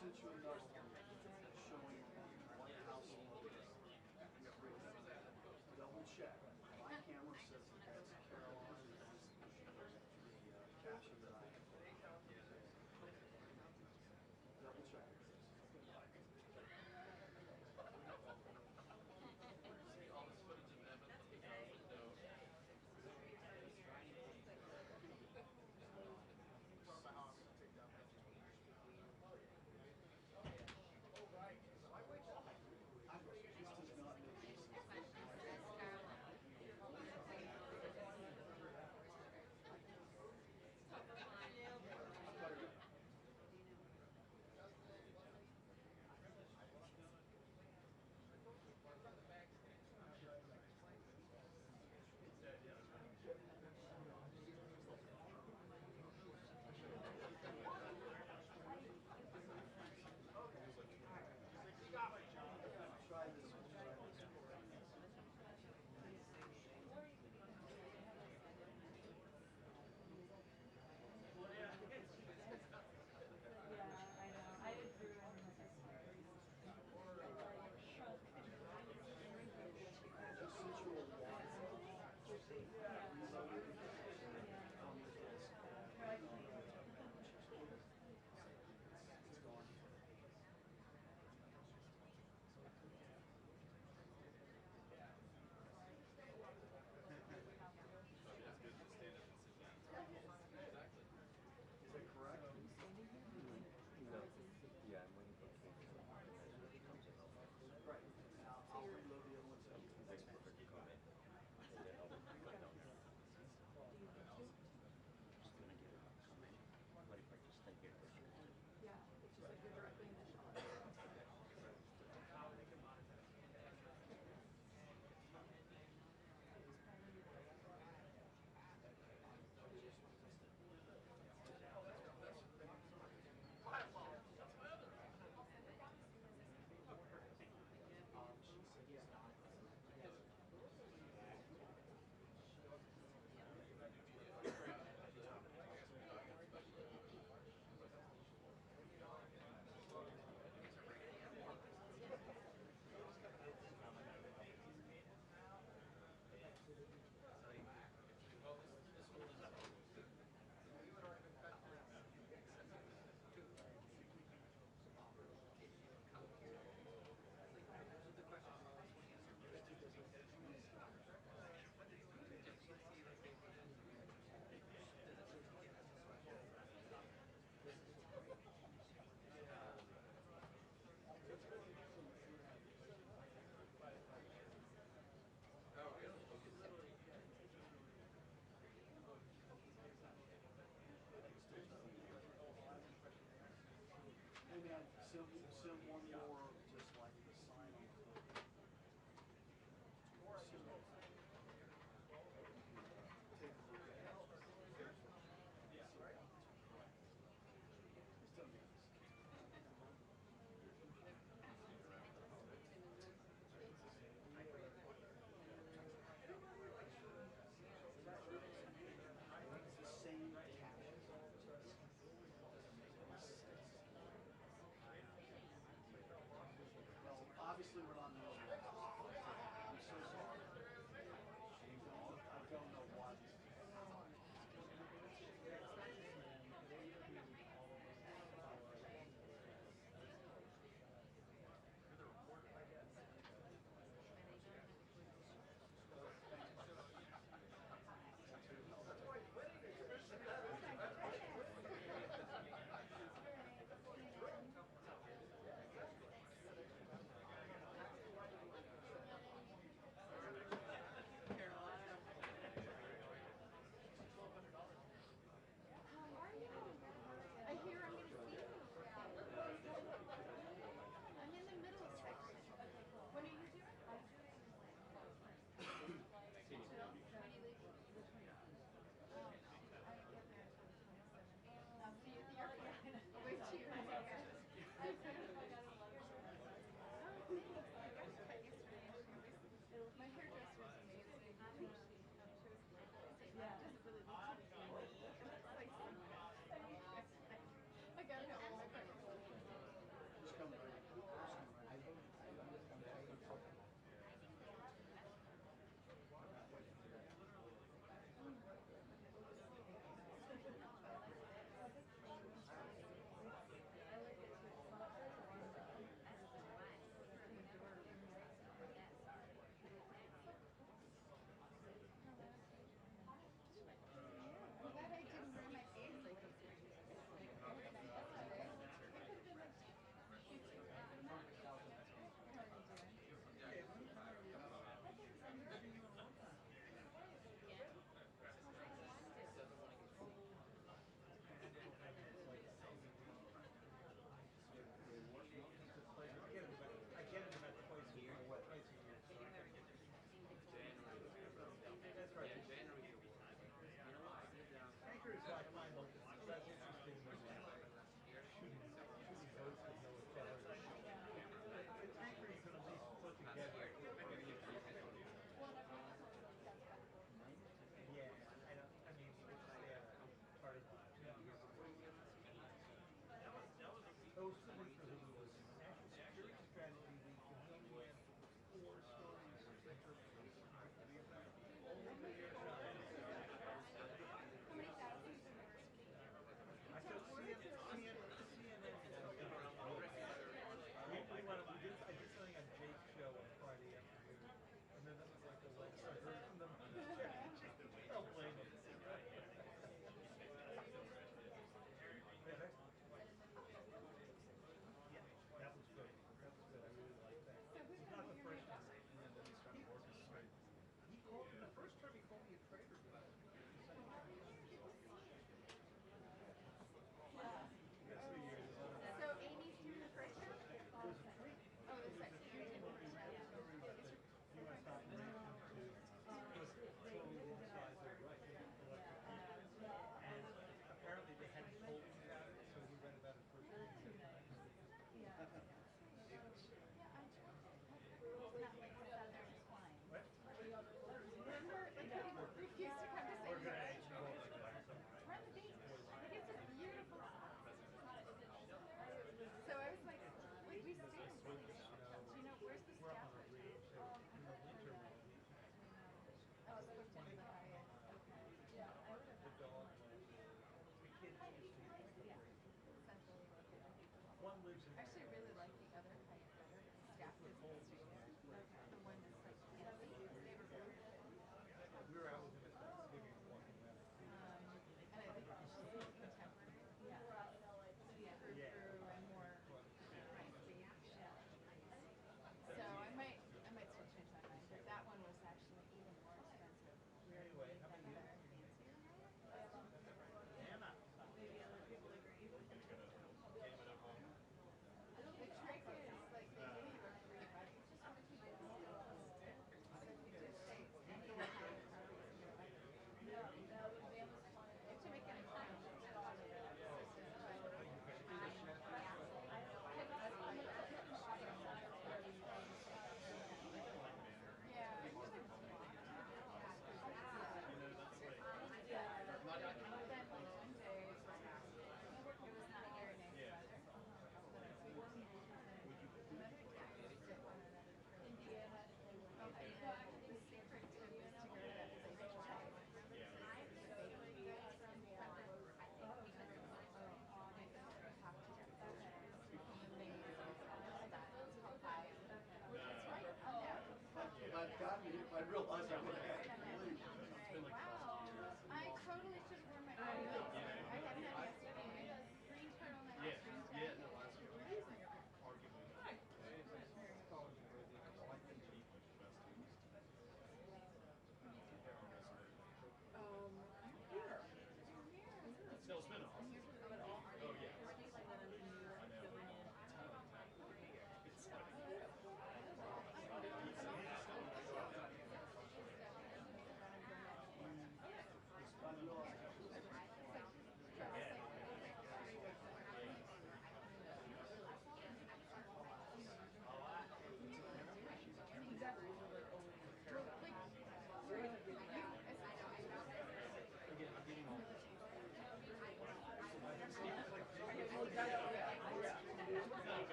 sent you another one showing one household with double check. My camera says that that's Karoline, and that's the caption that I have. Double check. See all this footage of them at the window. This does not make any sense. Try this one. Yeah, I know. I did too. Just since you were watching, it's gone. It's good to stand up and sit down. Exactly. Is that correct? No. Yeah, I'm waiting for it to come to Right. I'll reload the other one too. Thanks for the comment. To help cut down there. Just gonna get a comment. What if I just take it? Yeah, it's just like you're directly in the shot. She said he's not. Oh, really? Hey man, send one more just like the sign on the book. Take a look at it. Yes, right? Just tell me this. It's the same caption. lives in. Actually, I really like the other hike better. Staff business street. Okay. The one that's like fancy. We were out with him at Thanksgiving walking around. And I think she's more contemporary. Yeah. Yeah. Through and more pricey. Yeah. So I might switch change my mind. But that one was actually even more expensive. Anyway, how That many better. years? Anna. Maybe other people agree. Game it up home. The trick is like they give you a free bike. It's just one or two days. So if you just say any of the higher priorities in your bike. You have to make an account. I've gotten it, I realized I would have had to leave. It's been like I totally should have worn my own boots. I had them yesterday. Green turtleneck. Yeah, green yeah, jacket. no, last year was arguably the best. I like the Jeep was the best too. Here. No, it's been awesome. Oh yeah. I know. It's funny.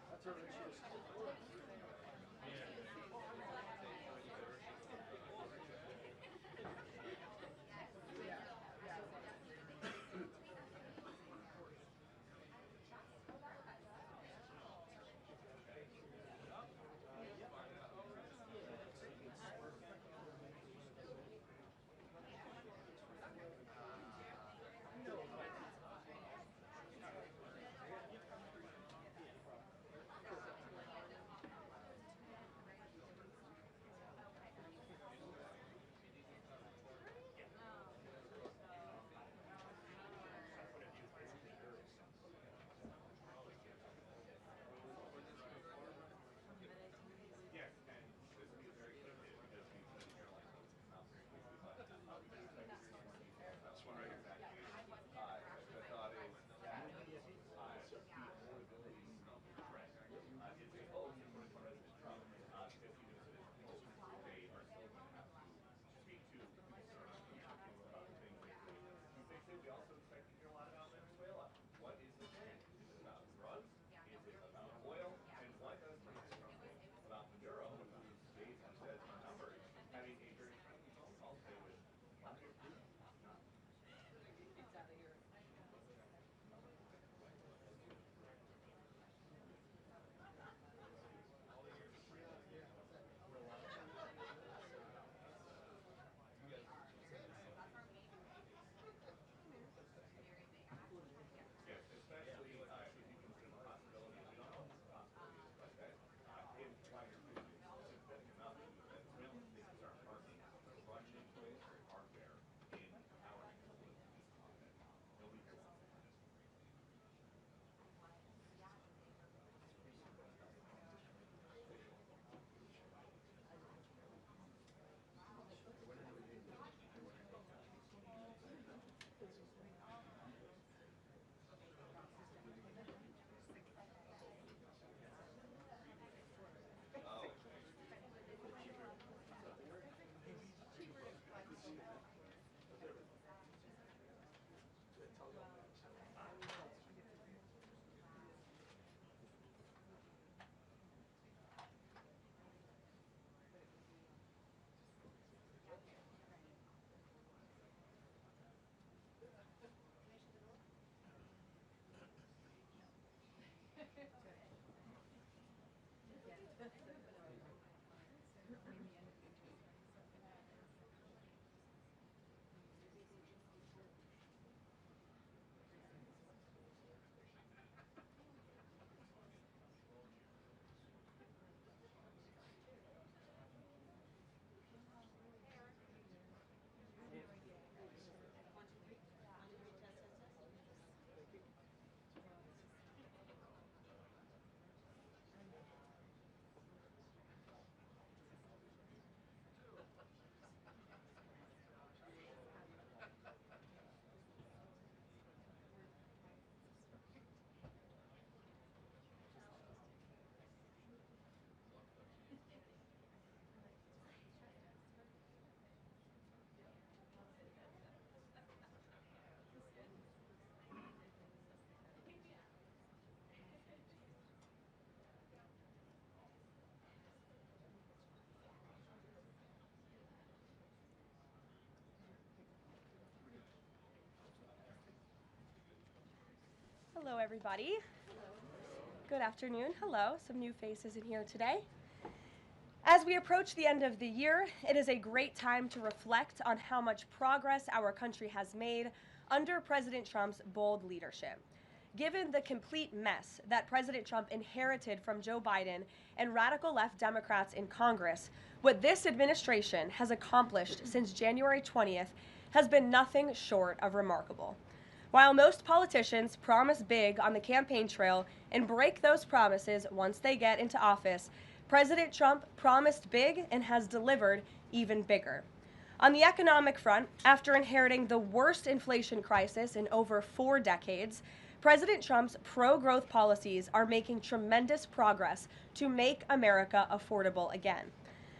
That's her interest. Hello, everybody. Good afternoon. Hello. Some new faces in here today. As we approach the end of the year, it is a great time to reflect on how much progress our country has made under President Trump's bold leadership. Given the complete mess that President Trump inherited from Joe Biden and radical left Democrats in Congress, what this administration has accomplished since January 20th has been nothing short of remarkable. While most politicians promise big on the campaign trail and break those promises once they get into office, President Trump promised big and has delivered even bigger. On the economic front, after inheriting the worst inflation crisis in over 4 decades, President Trump's pro-growth policies are making tremendous progress to make America affordable again.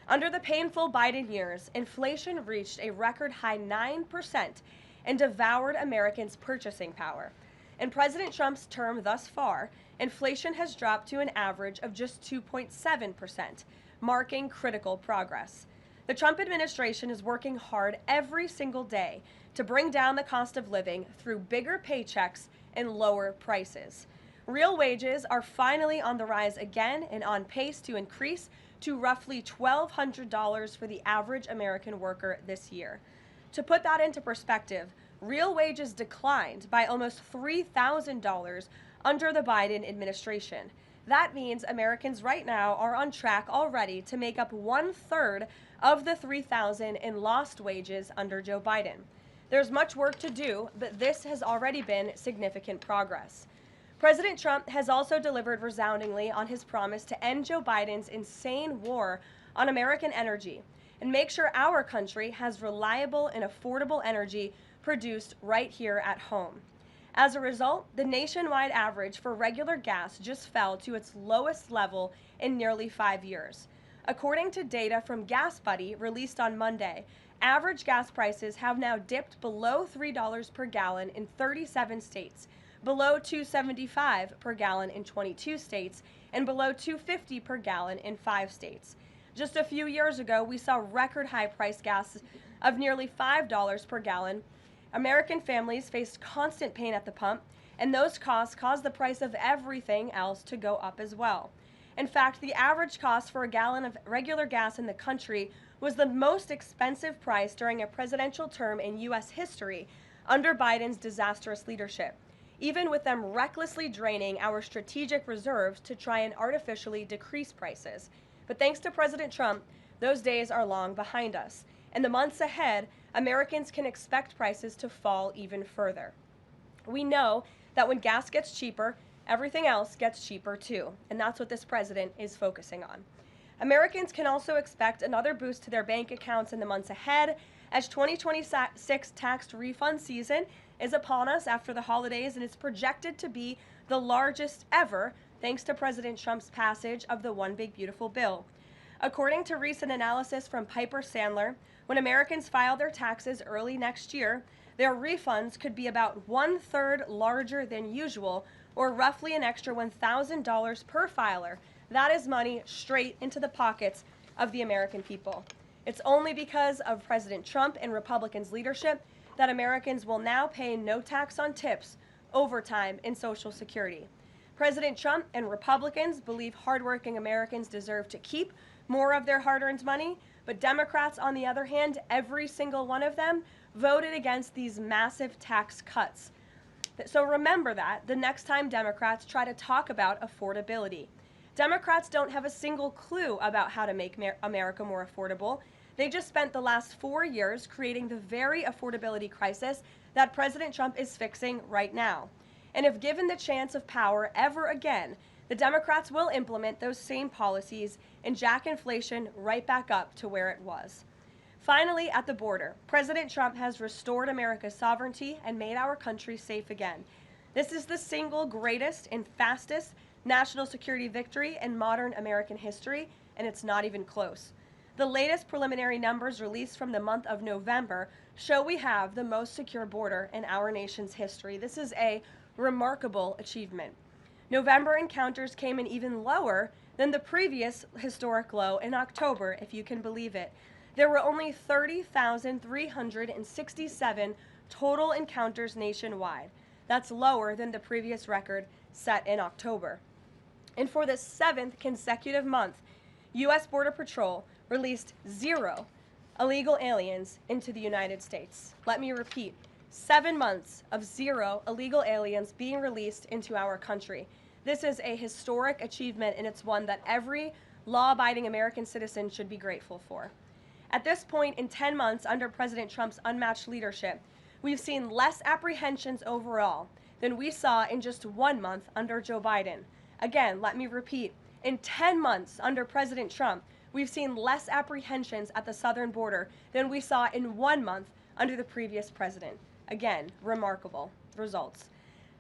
Under the painful Biden years, inflation reached a record high 9% and devoured Americans' purchasing power. In President Trump's term thus far, inflation has dropped to an average of just 2.7%, marking critical progress. The Trump administration is working hard every single day to bring down the cost of living through bigger paychecks and lower prices. Real wages are finally on the rise again and on pace to increase to roughly $1,200 for the average American worker this year. To put that into perspective, real wages declined by almost $3,000 under the Biden administration. That means Americans right now are on track already to make up 1/3 of the $3,000 in lost wages under Joe Biden. There's much work to do, but this has already been significant progress. President Trump has also delivered resoundingly on his promise to end Joe Biden's insane war on American energy and make sure our country has reliable and affordable energy produced right here at home. As a result, the nationwide average for regular gas just fell to its lowest level in nearly 5 years. According to data from Gas Buddy released on Monday, average gas prices have now dipped below $3 per gallon in 37 states, below $2.75 per gallon in 22 states, and below $2.50 per gallon in 5 states. Just a few years ago, we saw record high price gas of nearly $5 per gallon. American families faced constant pain at the pump, and those costs caused the price of everything else to go up as well. In fact, the average cost for a gallon of regular gas in the country was the most expensive price during a presidential term in U.S. history under Biden's disastrous leadership, even with them recklessly draining our strategic reserves to try and artificially decrease prices. But thanks to President Trump, those days are long behind us. In the months ahead, Americans can expect prices to fall even further. We know that when gas gets cheaper, everything else gets cheaper too, and that's what this president is focusing on. Americans can also expect another boost to their bank accounts in the months ahead, as 2026 tax refund season is upon us after the holidays, and it's projected to be the largest ever thanks to President Trump's passage of the One Big Beautiful Bill. According to recent analysis from Piper Sandler, when Americans file their taxes early next year, their refunds could be about 1/3 larger than usual, or roughly an extra $1,000 per filer. That is money straight into the pockets of the American people. It's only because of President Trump and Republicans' leadership that Americans will now pay no tax on tips, overtime, and Social Security. President Trump and Republicans believe hardworking Americans deserve to keep more of their hard-earned money, but Democrats, on the other hand, every single one of them, voted against these massive tax cuts. So remember that the next time Democrats try to talk about affordability. Democrats don't have a single clue about how to make America more affordable. They just spent the last 4 years creating the very affordability crisis that President Trump is fixing right now. And if given the chance of power ever again, the Democrats will implement those same policies and jack inflation right back up to where it was. Finally, at the border, President Trump has restored America's sovereignty and made our country safe again. This is the single greatest and fastest national security victory in modern American history, and it's not even close. The latest preliminary numbers released from the month of November show we have the most secure border in our nation's history. This is a remarkable achievement. November encounters came in even lower than the previous historic low in October, if you can believe it. There were only 30,367 total encounters nationwide. That's lower than the previous record set in October. And for the 7th consecutive month, U.S. Border Patrol released 0 illegal aliens into the United States. Let me repeat, 7 months of 0 illegal aliens being released into our country. This is a historic achievement, and it's one that every law-abiding American citizen should be grateful for. At this point, in 10 months under President Trump's unmatched leadership, we've seen less apprehensions overall than we saw in just 1 month under Joe Biden. Again, let me repeat, in 10 months under President Trump, we've seen less apprehensions at the southern border than we saw in 1 month under the previous president. Again, remarkable results.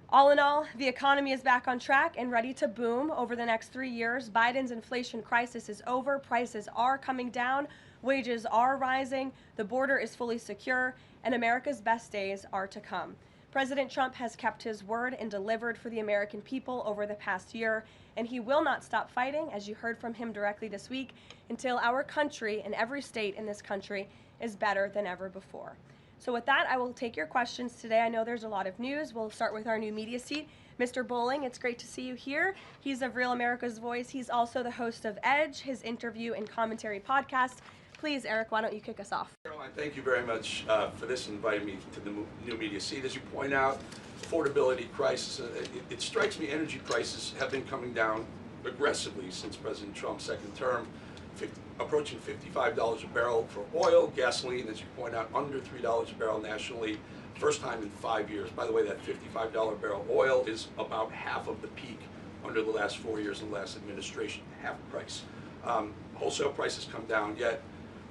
All in all, the economy is back on track and ready to boom over the next 3 years. Biden's inflation crisis is over. Prices are coming down. Wages are rising. The border is fully secure, and America's best days are to come. President Trump has kept his word and delivered for the American people over the past year, and he will not stop fighting, as you heard from him directly this week, until our country and every state in this country is better than ever before. So with that, I will take your questions today. I know there's a lot of news. We'll start with our new media seat. Mr. Bowling, it's great to see you here. He's of Real America's Voice. He's also the host of Edge, his interview and commentary podcast. Please, Eric, why don't you kick us off? Caroline, thank you very much for this, inviting me to the new media seat. As you point out, affordability crisis, it strikes me energy prices have been coming down aggressively since President Trump's second term, approaching $55 a barrel for oil, gasoline, as you point out, under $3 a barrel nationally, first time in 5 years. By the way, that $55 a barrel oil is about half of the peak under the last 4 years of the last administration, half the price. Wholesale prices come down, yet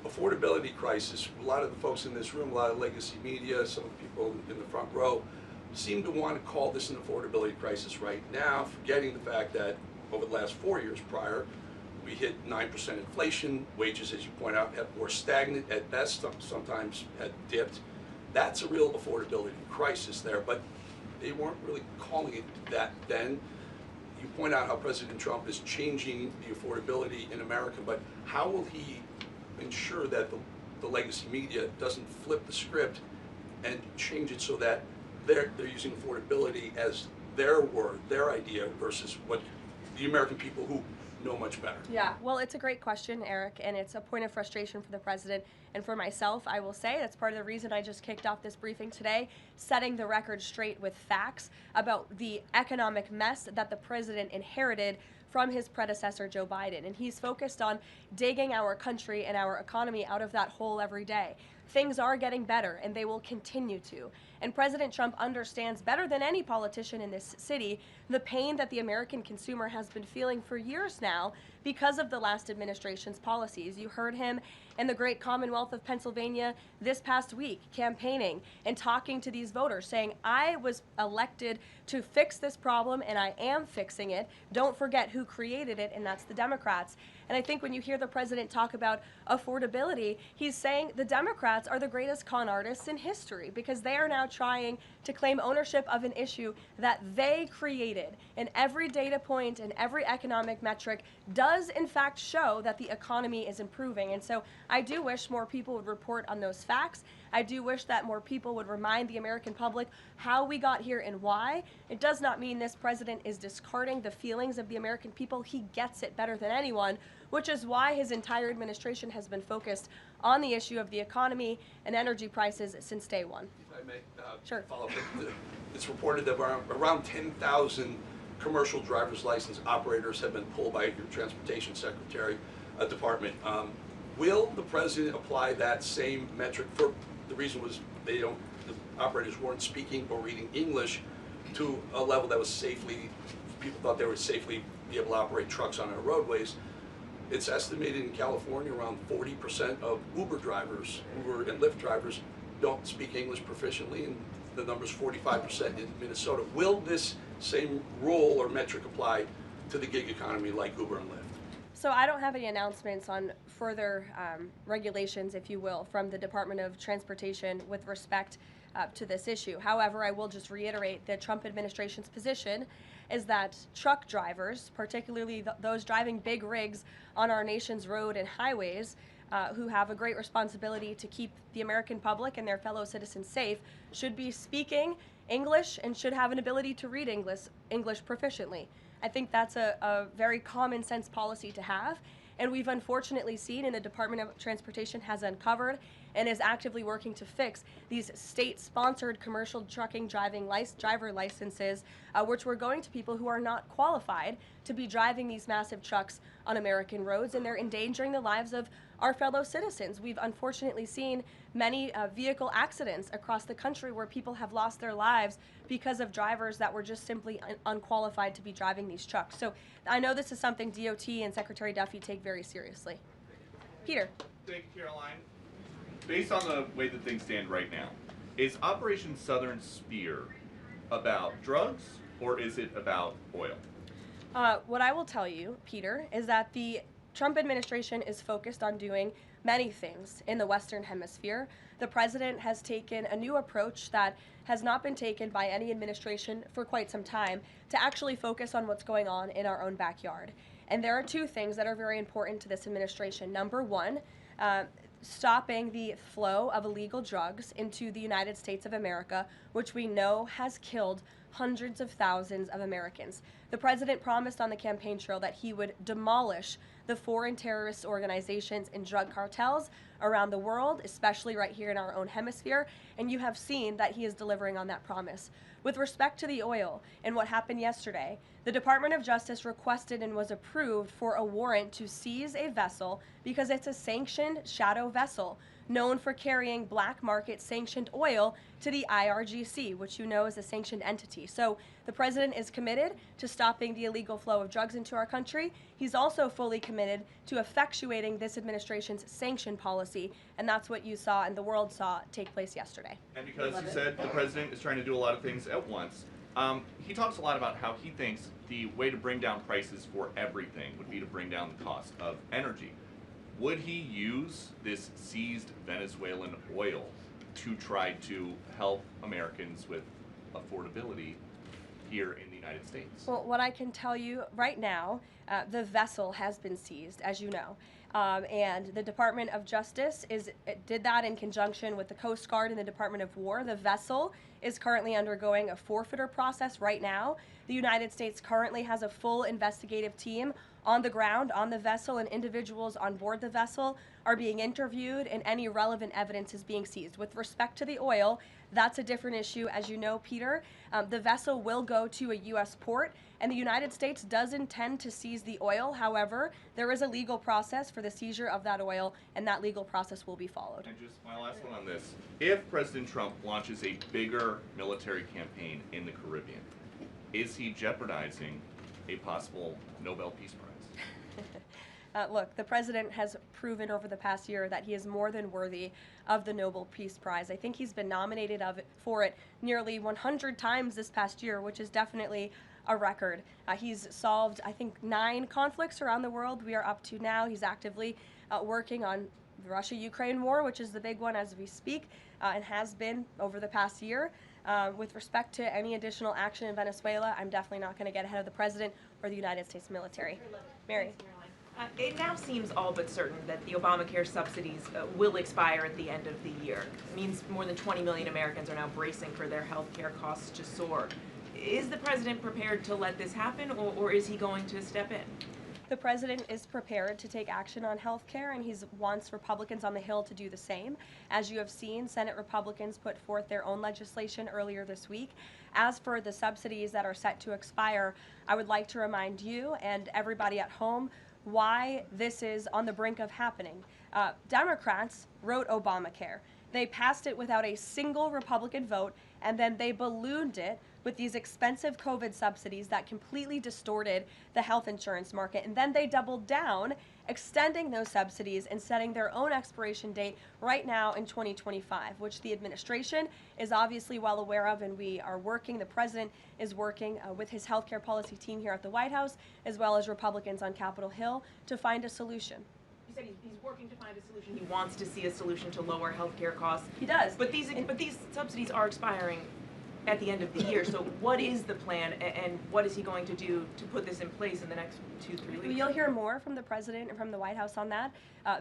affordability crisis, a lot of the folks in this room, a lot of legacy media, some of the people in the front row, seem to want to call this an affordability crisis right now, forgetting the fact that over the last 4 years prior, we hit 9% inflation, wages, as you point out, were stagnant at best, sometimes had dipped. That's a real affordability crisis there, but they weren't really calling it that then. You point out how President Trump is changing the affordability in America, but how will he ensure that the legacy media doesn't flip the script and change it so that they're using affordability as their word, their idea, versus what the American people who know much better? Yeah, well, it's a great question, Eric, and it's a point of frustration for the president and for myself. I will say that's part of the reason I just kicked off this briefing today, setting the record straight with facts about the economic mess that the president inherited from his predecessor, Joe Biden. And he's focused on digging our country and our economy out of that hole every day. Things are getting better, and they will continue to. And President Trump understands better than any politician in this city the pain that the American consumer has been feeling for years now because of the last administration's policies. You heard him in the great Commonwealth of Pennsylvania this past week, campaigning and talking to these voters, saying, I was elected to fix this problem, and I am fixing it. Don't forget who created it, and that's the Democrats. And I think when you hear the president talk about affordability, he's saying the Democrats are the greatest con artists in history because they are now trying to claim ownership of an issue that they created. And every data point and every economic metric does in fact show that the economy is improving. And so I do wish more people would report on those facts. I do wish that more people would remind the American public how we got here and why. It does not mean this president is discarding the feelings of the American people. He gets it better than anyone, which is why his entire administration has been focused on the issue of the economy and energy prices since day one. If I may Sure. follow up, it's reported that around 10,000 commercial driver's license operators have been pulled by your transportation secretary department. Will the president apply that same metric? For the reason was the operators weren't speaking or reading English to a level that was safely, people thought they would safely be able to operate trucks on our roadways. It's estimated in California around 40% of Uber drivers, Uber and Lyft drivers, don't speak English proficiently, and the number's 45% in Minnesota. Will this same rule or metric apply to the gig economy like Uber and Lyft? So I don't have any announcements on further regulations, if you will, from the Department of Transportation with respect to this issue. However, I will just reiterate the Trump administration's position is that truck drivers, particularly those driving big rigs on our nation's road and highways, who have a great responsibility to keep the American public and their fellow citizens safe, should be speaking English and should have an ability to read English proficiently. I think that's a very common sense policy to have. And we've unfortunately seen, and the Department of Transportation has uncovered and is actively working to fix these state-sponsored commercial trucking driver licenses, which were going to people who are not qualified to be driving these massive trucks on American roads, and they're endangering the lives of our fellow citizens. We've unfortunately seen many vehicle accidents across the country where people have lost their lives because of drivers that were just simply unqualified to be driving these trucks. So I know this is something DOT and Secretary Duffy take very seriously. Peter. Thank you, Caroline. Based on the way that things stand right now, is Operation Southern Spear about drugs or is it about oil? What I will tell you, Peter, is that the Trump administration is focused on doing many things in the Western Hemisphere. The president has taken a new approach that has not been taken by any administration for quite some time to actually focus on what's going on in our own backyard. And there are two things that are very important to this administration. Number one, stopping the flow of illegal drugs into the United States of America, which we know has killed hundreds of thousands of Americans. The president promised on the campaign trail that he would demolish the foreign terrorist organizations and drug cartels around the world, especially right here in our own hemisphere, and you have seen that he is delivering on that promise. With respect to the oil and what happened yesterday, the Department of Justice requested and was approved for a warrant to seize a vessel because it's a sanctioned shadow vessel known for carrying black market sanctioned oil to the IRGC, which you know is a sanctioned entity. So the president is committed to stopping the illegal flow of drugs into our country. He's also fully committed to effectuating this administration's sanction policy, and that's what you saw and the world saw take place yesterday. And because he said the president is trying to do a lot of things at once, he talks a lot about how he thinks the way to bring down prices for everything would be to bring down the cost of energy. Would he use this seized Venezuelan oil to try to help Americans with affordability here in the United States? Well, what I can tell you right now, the vessel has been seized, as you know. And the Department of Justice did that in conjunction with the Coast Guard and the Department of War. The vessel is currently undergoing a forfeiture process right now. The United States currently has a full investigative team on the ground on the vessel, and individuals on board the vessel are being interviewed and any relevant evidence is being seized. With respect to the oil, that's a different issue. As you know, Peter, the vessel will go to a U.S. port, and the United States does intend to seize the oil. However, there is a legal process for the seizure of that oil, and that legal process will be followed. And just my last one on this. If President Trump launches a bigger military campaign in the Caribbean, is he jeopardizing a possible Nobel Peace Prize? Look, the president has proven over the past year that he is more than worthy of the Nobel Peace Prize. I think he's been nominated for it nearly 100 times this past year, which is definitely a record. He's solved, I think, 9 conflicts around the world we are up to now. He's actively working on the Russia-Ukraine war, which is the big one as we speak, and has been over the past year. With respect to any additional action in Venezuela, I'm definitely not going to get ahead of the president or the United States military. Mary. It now seems all but certain that the Obamacare subsidies will expire at the end of the year. It means more than 20 million Americans are now bracing for their health care costs to soar. Is the president prepared to let this happen, or is he going to step in? The president is prepared to take action on health care, and he wants Republicans on the Hill to do the same. As you have seen, Senate Republicans put forth their own legislation earlier this week. As for the subsidies that are set to expire, I would like to remind you and everybody at home why this is on the brink of happening. Democrats wrote Obamacare. They passed it without a single Republican vote, and then they ballooned it with these expensive COVID subsidies that completely distorted the health insurance market. And then they doubled down, extending those subsidies and setting their own expiration date right now in 2025, which the administration is obviously well aware of, and we are working, the president is working with his healthcare policy team here at the White House, as well as Republicans on Capitol Hill, to find a solution. You said he's working to find a solution. He wants to see a solution to lower health care costs. He does. But these subsidies are expiring at the end of the year. So what is the plan, and what is he going to do to put this in place in the next 2-3 weeks? You'll hear more from the president and from the White House on that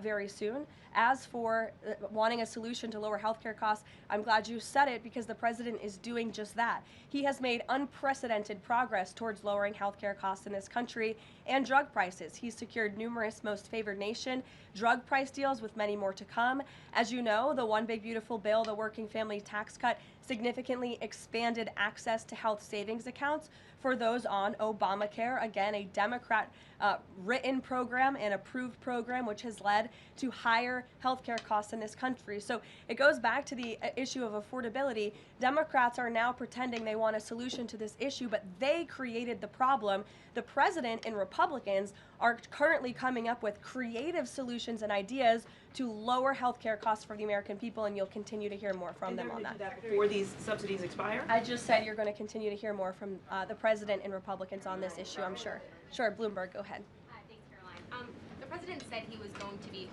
very soon. As for wanting a solution to lower healthcare costs, I'm glad you said it, because the president is doing just that. He has made unprecedented progress towards lowering healthcare costs in this country and drug prices. He's secured numerous most favored nation drug price deals, with many more to come. As you know, the One Big Beautiful Bill, the working family tax cut, significantly expanded access to health savings accounts for those on Obamacare. Again, a Democrat written program and approved program, which has led to higher healthcare costs in this country. So it goes back to the issue of affordability. Democrats are now pretending they want a solution to this issue, but they created the problem. The president and Republicans are currently coming up with creative solutions and ideas to lower healthcare costs for the American people, and you'll continue to hear more from them on that. Before these subsidies expire? I just said you're going to continue to hear more from the president and Republicans on this issue, I'm sure. Sure, Bloomberg, go ahead. Thanks, Caroline. The president said he was going to be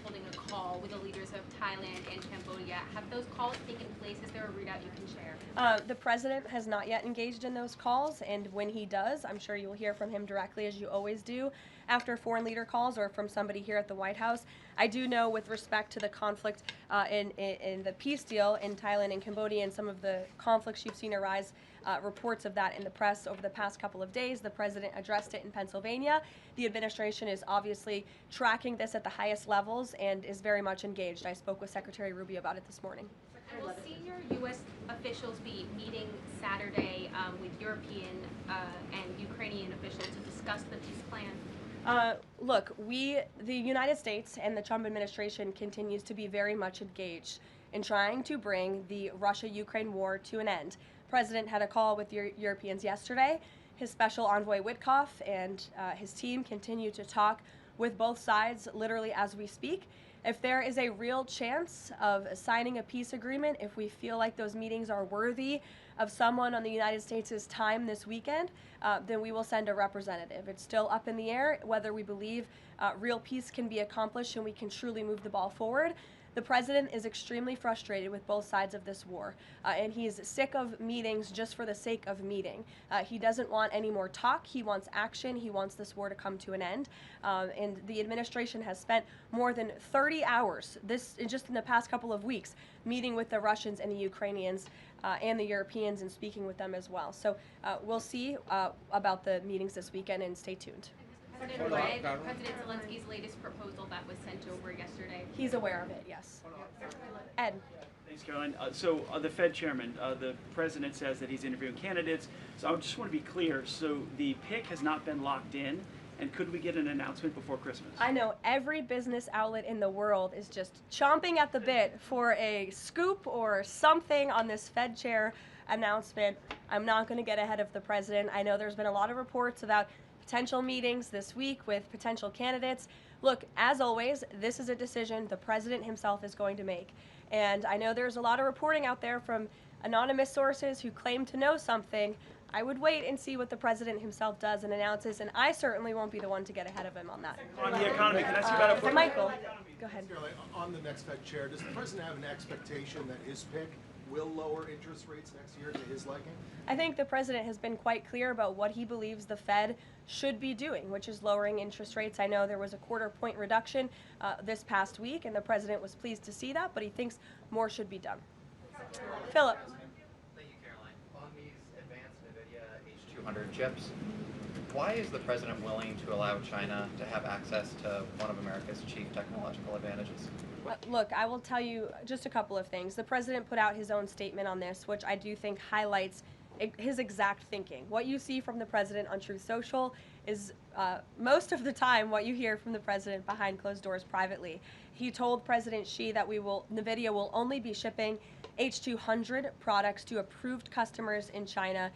holding a call with the leaders of Thailand and Cambodia. Have those calls taken place? Is there a readout you can share? The president has not yet engaged in those calls, and when he does, I'm sure you'll hear from him directly, as you always do, after foreign leader calls or from somebody here at the White House. I do know, with respect to the conflict in the peace deal in Thailand and Cambodia and some of the conflicts you've seen arise, reports of that in the press over the past couple of days. The president addressed it in Pennsylvania. The administration is obviously tracking this at the highest levels and is very much engaged. I spoke with Secretary Rubio about it this morning. And will senior U.S. officials be meeting Saturday with European and Ukrainian officials to discuss the peace plan? Look, the United States and the Trump administration continues to be very much engaged in trying to bring the Russia-Ukraine war to an end. The president had a call with Europeans yesterday. His special envoy Witkoff and his team continue to talk with both sides literally as we speak. If there is a real chance of signing a peace agreement, if we feel like those meetings are worthy of someone on the United States' time this weekend, then we will send a representative. It's still up in the air whether we believe real peace can be accomplished and we can truly move the ball forward. The president is extremely frustrated with both sides of this war, and he's sick of meetings just for the sake of meeting. He doesn't want any more talk. He wants action. He wants this war to come to an end. And the administration has spent more than 30 hours, just in the past couple of weeks, meeting with the Russians and the Ukrainians and the Europeans and speaking with them as well. So we'll see about the meetings this weekend, and stay tuned. President read President Zelensky's latest proposal that was sent over yesterday? He's aware of it, yes. Ed. Thanks, Caroline. The Fed chairman, the president says that he's interviewing candidates. So I just want to be clear. So the pick has not been locked in, and could we get an announcement before Christmas? I know every business outlet in the world is just chomping at the bit for a scoop or something on this Fed chair announcement. I'm not going to get ahead of the president. I know there's been a lot of reports about potential meetings this week with potential candidates. Look, as always, this is a decision the president himself is going to make. And I know there's a lot of reporting out there from anonymous sources who claim to know something. I would wait and see what the president himself does and announces, and I certainly won't be the one to get ahead of him on that. On the economy, can I ask you about affordability? Michael, go ahead. On the next Fed chair, does the president have an expectation that his pick will lower interest rates next year to his liking? I think the president has been quite clear about what he believes the Fed should be doing, which is lowering interest rates. I know there was a quarter-point reduction this past week, and the president was pleased to see that, but he thinks more should be done. Philip. Thank you, Caroline. On these advanced NVIDIA H200 chips, why is the president willing to allow China to have access to one of America's chief technological advantages? Look, I will tell you just a couple of things. The president put out his own statement on this, which I do think highlights his exact thinking. What you see from the president on Truth Social is most of the time what you hear from the president behind closed doors privately. He told President Xi that NVIDIA will only be shipping H200 products to approved customers in China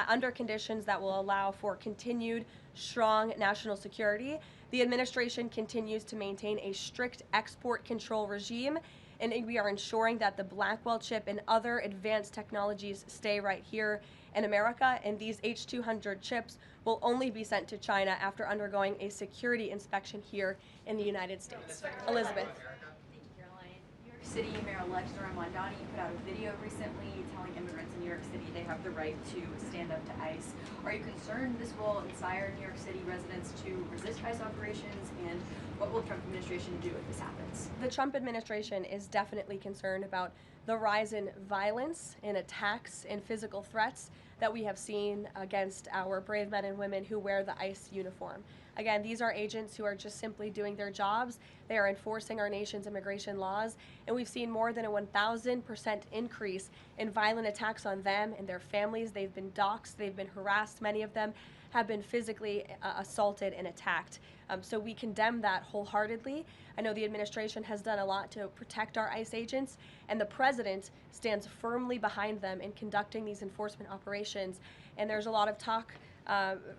under conditions that will allow for continued strong national security. The administration continues to maintain a strict export control regime, and we are ensuring that the Blackwell chip and other advanced technologies stay right here in America, and these H200 chips will only be sent to China after undergoing a security inspection here in the United States. Elizabeth. Thank you, Caroline. New York City Mayor-elect Zoran Mondani put out a video recently telling immigrants in New York City they have the right to stand up to ICE. Are you concerned this will inspire New York City residents to resist ICE operations, and what will the Trump administration do if this happens? The Trump administration is definitely concerned about the rise in violence, in attacks, and physical threats that we have seen against our brave men and women who wear the ICE uniform. Again, these are agents who are just simply doing their jobs. They are enforcing our nation's immigration laws, and we've seen more than a 1,000% increase in violent attacks on them and their families. They've been doxxed, they've been harassed, many of them have been physically assaulted and attacked. So we condemn that wholeheartedly. I know the administration has done a lot to protect our ICE agents, and the president stands firmly behind them in conducting these enforcement operations. And there's a lot of talk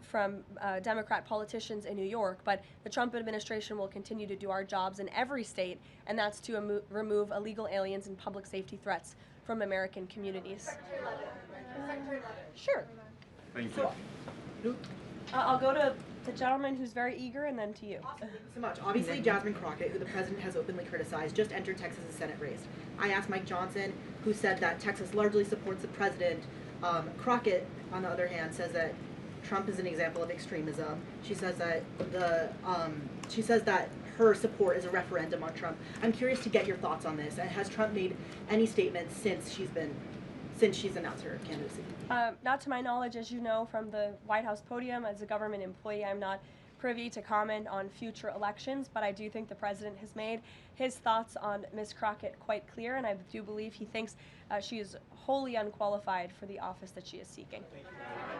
from Democrat politicians in New York, but the Trump administration will continue to do our jobs in every state, and that's to remove illegal aliens and public safety threats from American communities. Sure. Thank you. I'll go to the gentleman who's very eager, and then to you. Thank you so much. Obviously, Jasmine Crockett, who the president has openly criticized, just entered Texas' Senate race. I asked Mike Johnson, who said that Texas largely supports the president. Crockett, on the other hand, says that Trump is an example of extremism. She says that her support is a referendum on Trump. I'm curious to get your thoughts on this. And has Trump made any statements since she's announced her candidacy? Not to my knowledge, as you know from the White House podium. As a government employee, I'm not privy to comment on future elections, but I do think the president has made his thoughts on Ms. Crockett quite clear, and I do believe he thinks she is wholly unqualified for the office that she is seeking.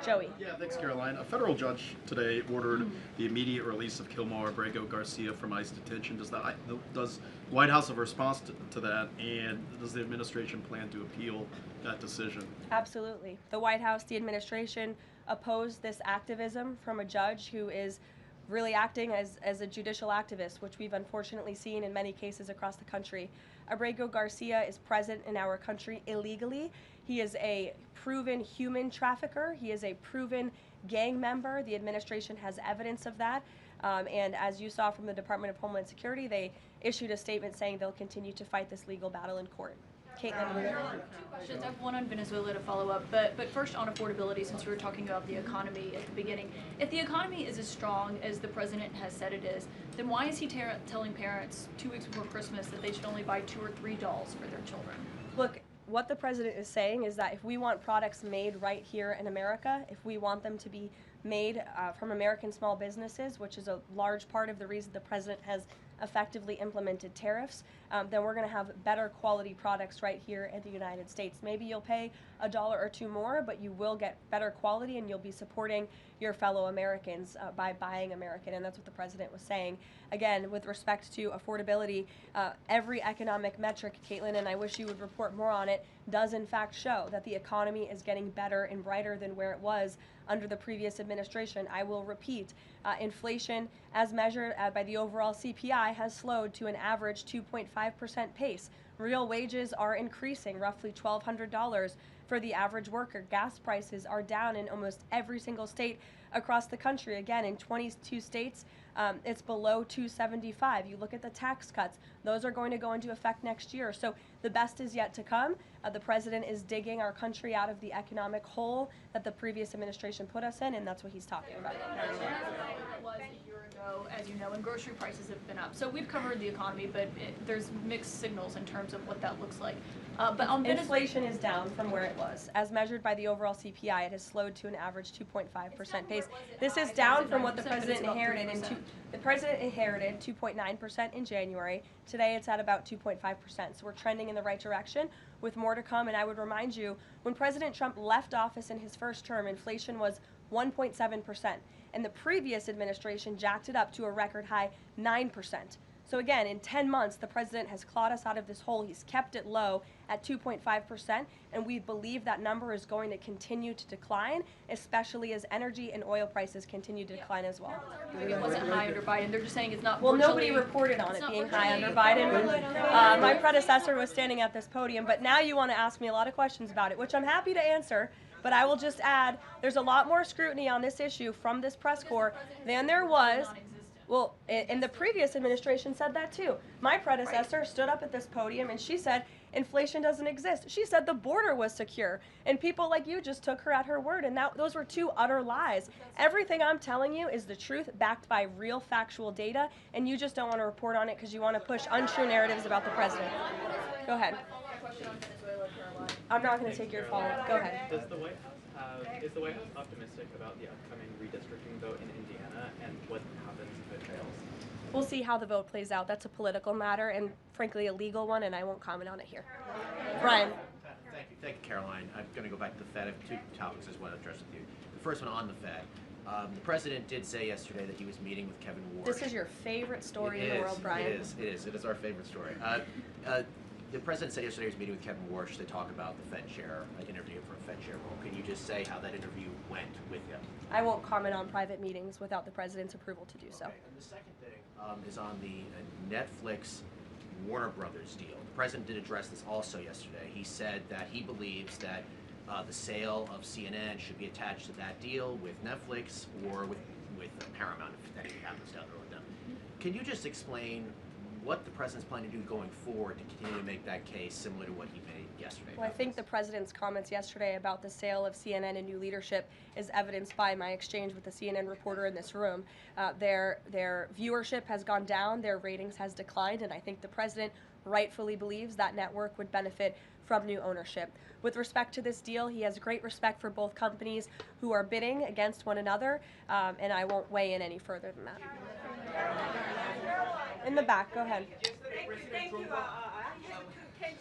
Joey. Yeah, thanks, Caroline. A federal judge today ordered the immediate release of Kilmar Abrego Garcia from ICE detention. Does the White House have a response to that, and does the administration plan to appeal that decision? Absolutely. The White House, the administration opposed this activism from a judge who is really acting as a judicial activist, which we've unfortunately seen in many cases across the country. Abrego Garcia is present in our country illegally. He is a proven human trafficker. He is a proven gang member. The administration has evidence of that. And as you saw from the Department of Homeland Security, they issued a statement saying they'll continue to fight this legal battle in court. Caitlin. Two questions. I have one on Venezuela to follow up, but first on affordability, since we were talking about the economy at the beginning. If the economy is as strong as the president has said it is, then why is he telling parents 2 weeks before Christmas that they should only buy 2 or 3 dolls for their children? Look, what the president is saying is that if we want products made right here in America, if we want them to be made from American small businesses, which is a large part of the reason the president has effectively implemented tariffs, then we're going to have better quality products right here in the United States. Maybe you'll pay $1 or $2 more, but you will get better quality, and you'll be supporting your fellow Americans by buying American, and that's what the president was saying. Again, with respect to affordability, every economic metric, Caitlin, and I wish you would report more on it, does in fact show that the economy is getting better and brighter than where it was under the previous administration. I will repeat, inflation as measured by the overall CPI has slowed to an average 2.5% pace. Real wages are increasing, roughly $1,200 for the average worker. Gas prices are down in almost every single state across the country. Again, in 22 states, it's below $2.75. You look at the tax cuts, those are going to go into effect next year. So the best is yet to come. The president is digging our country out of the economic hole that the previous administration put us in, and that's what he's talking about. It was a year ago, as you know, and grocery prices have been up. So we've covered the economy, but there's mixed signals in terms of what that looks like. But on inflation is down from where it was. As measured by the overall CPI, it has slowed to an average 2.5% pace. This is down from what the president inherited. The president inherited 2.9% in January. Today it's at about 2.5%. So we're trending in the right direction with more to come. And I would remind you, when President Trump left office in his first term, inflation was 1.7%. And the previous administration jacked it up to a record high 9%. So again, in 10 months, the president has clawed us out of this hole. He's kept it low at 2.5%, and we believe that number is going to continue to decline, especially as energy and oil prices continue to decline as well. It wasn't high under Biden. They're just saying it's not. Well, nobody reported on it being high under Biden. My predecessor was standing at this podium, but now you want to ask me a lot of questions about it, which I'm happy to answer. But I will just add, there's a lot more scrutiny on this issue from this press corps than there was. Well, in the previous administration said that too. My predecessor stood up at this podium and she said inflation doesn't exist. She said the border was secure, and people like you just took her at her word, and those were two utter lies. Everything I'm telling you is the truth, backed by real factual data, and you just don't want to report on it because you want to push untrue narratives about the president. Go ahead. I'm not going to take your follow-up. Go ahead. Is the White House optimistic about the upcoming redistricting vote in Indiana and what happens if it fails? We'll see how the vote plays out. That's a political matter and, frankly, a legal one, and I won't comment on it here. Brian. Thank you, Caroline. I'm going to go back to the Fed. I have two topics I just want to address with you. The first one on the Fed. The president did say yesterday that he was meeting with Kevin Warsh. This is your favorite story in the world, Brian. It is our favorite story. The president said yesterday he was meeting with Kevin Warsh to talk about the Fed chair, interview for a Fed chair role. Can you just say how that interview went with him? I won't comment on private meetings without the president's approval to do so. And the second thing is on the Netflix Warner Brothers deal. The president did address this also yesterday. He said that he believes that the sale of CNN should be attached to that deal with Netflix or with Paramount if anything happens down the road with them. Can you just explain what the president's planning to do going forward to continue to make that case similar to what he made yesterday? Well, I think the president's comments yesterday about the sale of CNN and new leadership is evidenced by my exchange with the CNN reporter in this room. Their viewership has gone down, their ratings has declined, and I think the president rightfully believes that network would benefit from new ownership. With respect to this deal, he has great respect for both companies who are bidding against one another, and I won't weigh in any further than that. In the back, go ahead. Thank you.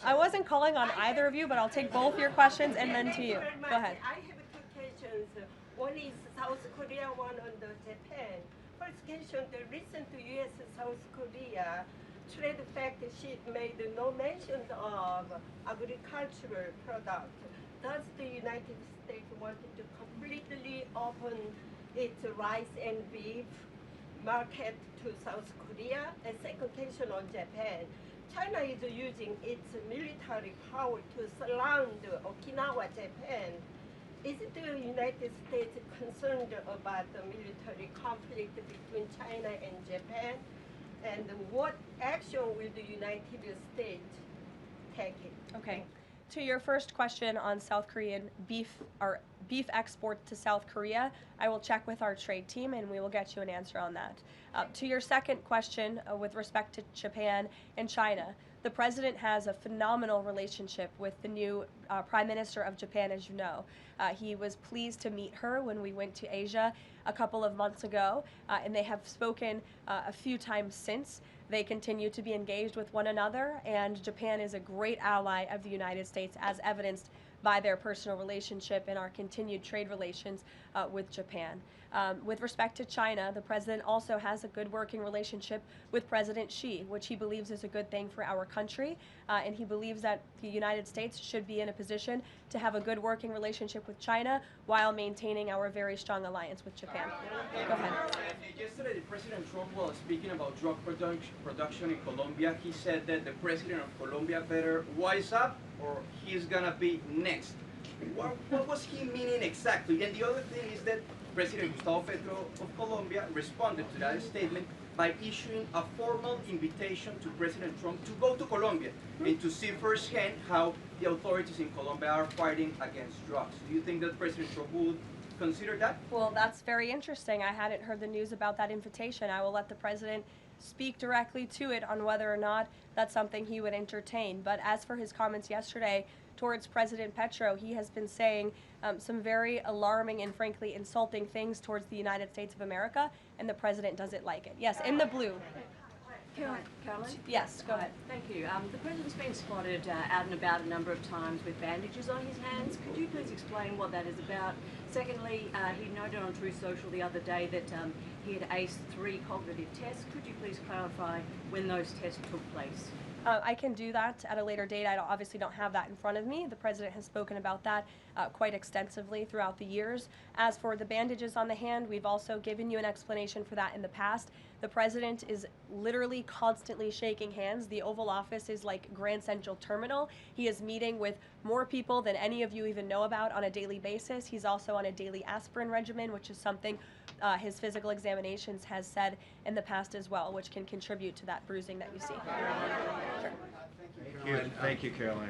I wasn't calling on either of you, but I'll take both your questions and then to you. Go ahead. I have two questions. One is South Korea, one on the Japan. First question, the recent U.S.-South Korea trade fact sheet made no mention of agricultural product. Does the United States want to completely open its rice and beef market to South Korea? And second question on Japan. China is using its military power to surround Okinawa, Japan. Is the United States concerned about the military conflict between China and Japan? And what action will the United States take? Okay. To your first question on South Korean beef export to South Korea, I will check with our trade team and we will get you an answer on that. To your second question with respect to Japan and China, the president has a phenomenal relationship with the new Prime Minister of Japan, as you know. He was pleased to meet her when we went to Asia a couple of months ago, and they have spoken a few times since. They continue to be engaged with one another, and Japan is a great ally of the United States, as evidenced by their personal relationship and our continued trade relations with Japan. With respect to China, the president also has a good working relationship with President Xi, which he believes is a good thing for our country, and he believes that the United States should be in a position to have a good working relationship with China while maintaining our very strong alliance with Japan. Go ahead. Yesterday, President Trump was speaking about drug production in Colombia. He said that the president of Colombia better wise up or he's gonna be next. What was he meaning exactly? And the other thing is that President Gustavo Petro of Colombia responded to that statement by issuing a formal invitation to President Trump to go to Colombia and to see firsthand how the authorities in Colombia are fighting against drugs. Do you think that President Trump would consider that? Well, that's very interesting. I hadn't heard the news about that invitation. I will let the president speak directly to it on whether or not that's something he would entertain. But as for his comments yesterday towards President Petro, he has been saying some very alarming and frankly insulting things towards the United States of America, and the president doesn't like it. Yes, in the blue. Caroline? Yes, go ahead. Thank you. The president's been spotted out and about a number of times with bandages on his hands. Could you please explain what that is about? Secondly, he noted on Truth Social the other day that he had aced 3 cognitive tests. Could you please clarify when those tests took place? I can do that at a later date. I obviously don't have that in front of me. The president has spoken about that quite extensively throughout the years. As for the bandages on the hand, we've also given you an explanation for that in the past. The president is literally constantly shaking hands. The Oval Office is like Grand Central Terminal. He is meeting with more people than any of you even know about on a daily basis. He's also on a daily aspirin regimen, which is something his physical examinations has said in the past as well, which can contribute to that bruising that you see. Sure. Thank you, Caroline.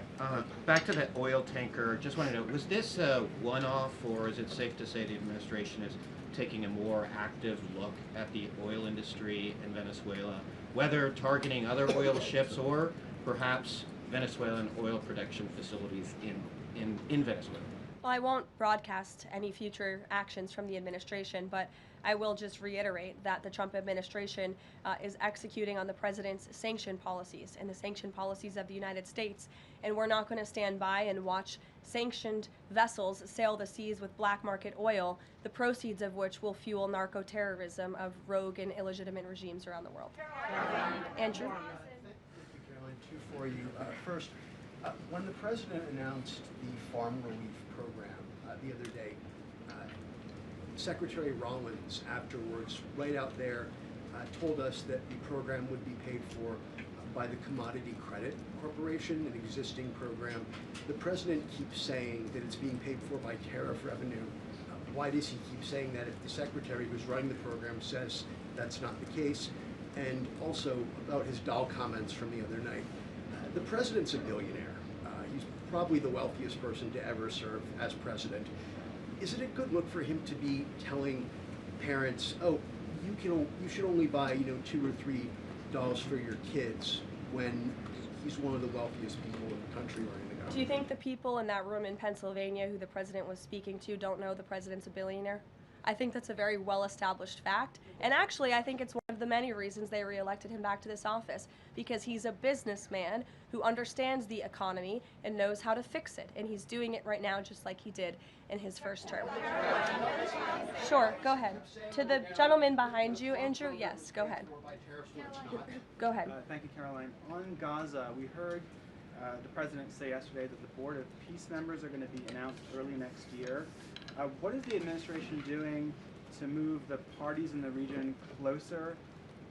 Back to that oil tanker, just want to know, was this a one-off, or is it safe to say the administration is taking a more active look at the oil industry in Venezuela, whether targeting other oil ships or perhaps Venezuelan oil production facilities in Venezuela? Well, I won't broadcast any future actions from the administration, but I will just reiterate that the Trump administration is executing on the president's sanction policies and the sanction policies of the United States, and we're not going to stand by and watch sanctioned vessels sail the seas with black market oil, the proceeds of which will fuel narco-terrorism of rogue and illegitimate regimes around the world. Andrew? Thank you, Caroline. Two for you. First, when the president announced the farm relief program the other day, Secretary Rollins afterwards, right out there, told us that the program would be paid for by the Commodity Credit Corporation, an existing program. The president keeps saying that it's being paid for by tariff revenue. Why does he keep saying that if the secretary who's running the program says that's not the case? And also about his doll comments from the other night. The president's a billionaire. He's probably the wealthiest person to ever serve as president. Is it a good look for him to be telling parents, oh, you should only buy, 2 or 3 dolls for your kids, when he's one of the wealthiest people in the country running the government? Do you think the people in that room in Pennsylvania who the president was speaking to don't know the president's a billionaire? I think that's a very well-established fact. And actually, I think it's one of the many reasons they reelected him back to this office, because he's a businessman who understands the economy and knows how to fix it. And he's doing it right now just like he did in his first term. Sure, go ahead. To the gentleman behind you, Andrew, yes, go ahead. Go ahead. Thank you, Caroline. On Gaza, we heard the president say yesterday that the Board of Peace members are going to be announced early next year. What is the administration doing to move the parties in the region closer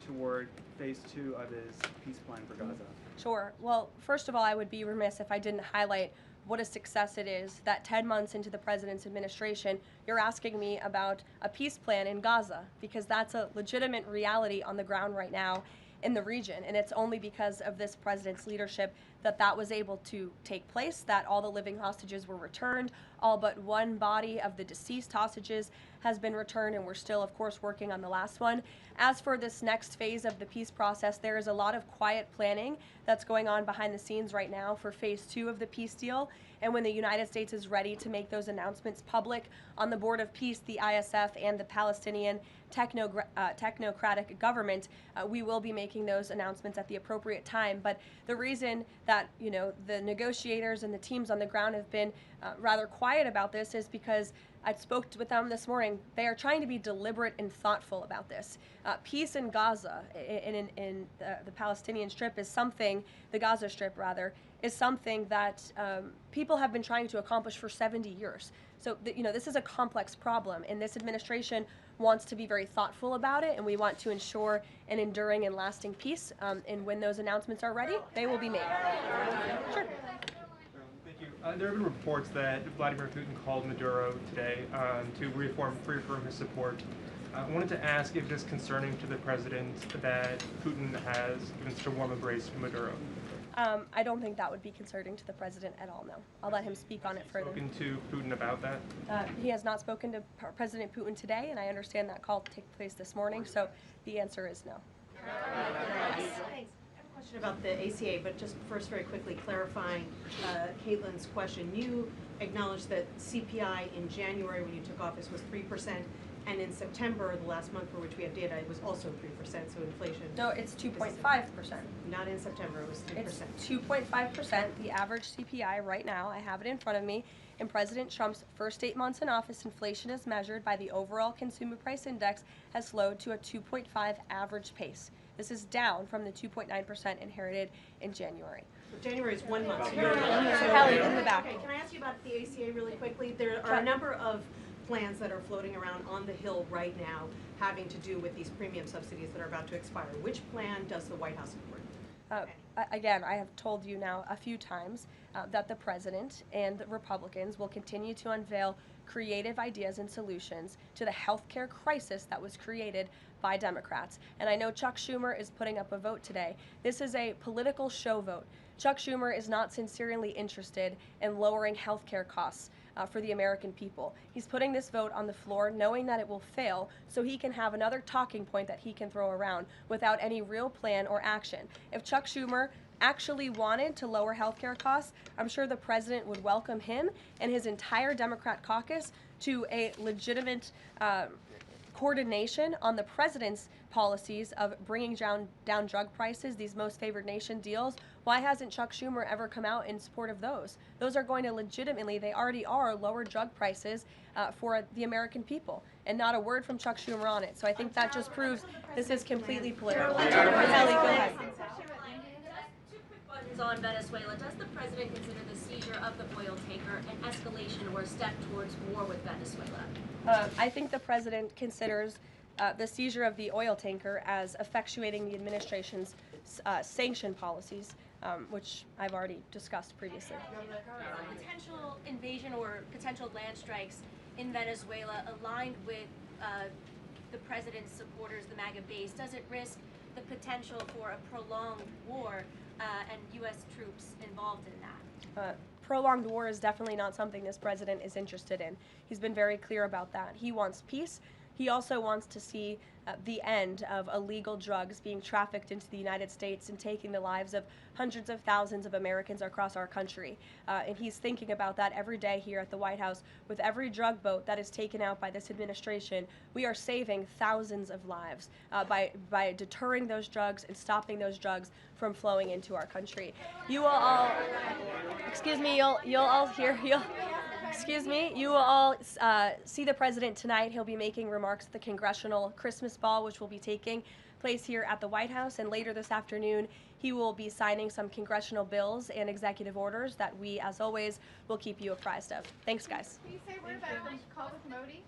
toward phase 2 of his peace plan for Gaza? Sure. Well, first of all, I would be remiss if I didn't highlight what a success it is that 10 months into the president's administration, you're asking me about a peace plan in Gaza, because that's a legitimate reality on the ground right now in the region, and it's only because of this president's leadership that that was able to take place, that all the living hostages were returned, all but one body of the deceased hostages has been returned, and we're still, of course, working on the last one. As for this next phase of the peace process, there is a lot of quiet planning that's going on behind the scenes right now for phase 2 of the peace deal, and when the United States is ready to make those announcements public on the Board of Peace, the ISF, and the Palestinian technocratic government, we will be making those announcements at the appropriate time. But the reason that the negotiators and the teams on the ground have been rather quiet about this is because I spoke with them this morning. They are trying to be deliberate and thoughtful about this. Peace in Gaza, in the Palestinian Strip, is something, the Gaza Strip rather, is something that people have been trying to accomplish for 70 years. So, this is a complex problem, and this administration wants to be very thoughtful about it, and we want to ensure an enduring and lasting peace. And when those announcements are ready, they will be made. Sure. Thank you. There have been reports that Vladimir Putin called Maduro today to reaffirm his support. I wanted to ask if it is concerning to the president that Putin has given such a warm embrace to Maduro. I don't think that would be concerning to the president at all, no. I'll let him speak on it further. Spoken to Putin about that? He has not spoken to President Putin today, and I understand that call to take place this morning, so the answer is no. Thanks. I have a question about the ACA, but just first very quickly clarifying Caitlin's question. You acknowledged that CPI in January when you took office was 3%, and in September, the last month for which we have data, it was also 3%, so inflation... No, it's 2.5%. Not in September, it was 3%. It's 2.5%, the average CPI right now. I have it in front of me. In President Trump's first 8 months in office, inflation as measured by the overall consumer price index has slowed to a 2.5 average pace. This is down from the 2.9% inherited in January. So January is 1 month. So Kelly, in the back. Okay, can I ask you about the ACA really quickly? There are a number of plans that are floating around on the Hill right now having to do with these premium subsidies that are about to expire. Which plan does the White House support? again, I have told you now a few times that the president and the Republicans will continue to unveil creative ideas and solutions to the healthcare crisis that was created by Democrats. And I know Chuck Schumer is putting up a vote today. This is a political show vote. Chuck Schumer is not sincerely interested in lowering healthcare costs for the American people. He's putting this vote on the floor knowing that it will fail so he can have another talking point that he can throw around without any real plan or action. If Chuck Schumer actually wanted to lower healthcare costs, I'm sure the president would welcome him and his entire Democrat caucus to a legitimate coordination on the president's policies of bringing down drug prices, these most favored nation deals. Why hasn't Chuck Schumer ever come out in support of those? Those are going to legitimately, they already are, lower drug prices for the American people. And not a word from Chuck Schumer on it. So I think that just proves this is completely political. Kelly, go ahead. On Venezuela, does the president consider the seizure of the oil tanker an escalation or a step towards war with Venezuela? I think the president considers the seizure of the oil tanker as effectuating the administration's sanction policies, which I've already discussed previously. Potential invasion or potential land strikes in Venezuela aligned with the president's supporters, the MAGA base, does it risk the potential for a prolonged war and U.S. troops involved in that? Prolonged war is definitely not something this president is interested in. He's been very clear about that. He wants peace. He also wants to see the end of illegal drugs being trafficked into the United States and taking the lives of hundreds of thousands of Americans across our country. And he's thinking about that every day here at the White House. With every drug boat that is taken out by this administration, we are saving thousands of lives by deterring those drugs and stopping those drugs from flowing into our country. You will all, excuse me, you'll all hear, excuse me, you will all see the president tonight. He'll be making remarks at the Congressional Christmas Ball, which will be taking place here at the White House. And later this afternoon, he will be signing some congressional bills and executive orders that we, as always, will keep you apprised of. Thanks, guys. Can you say a word about the call with Modi?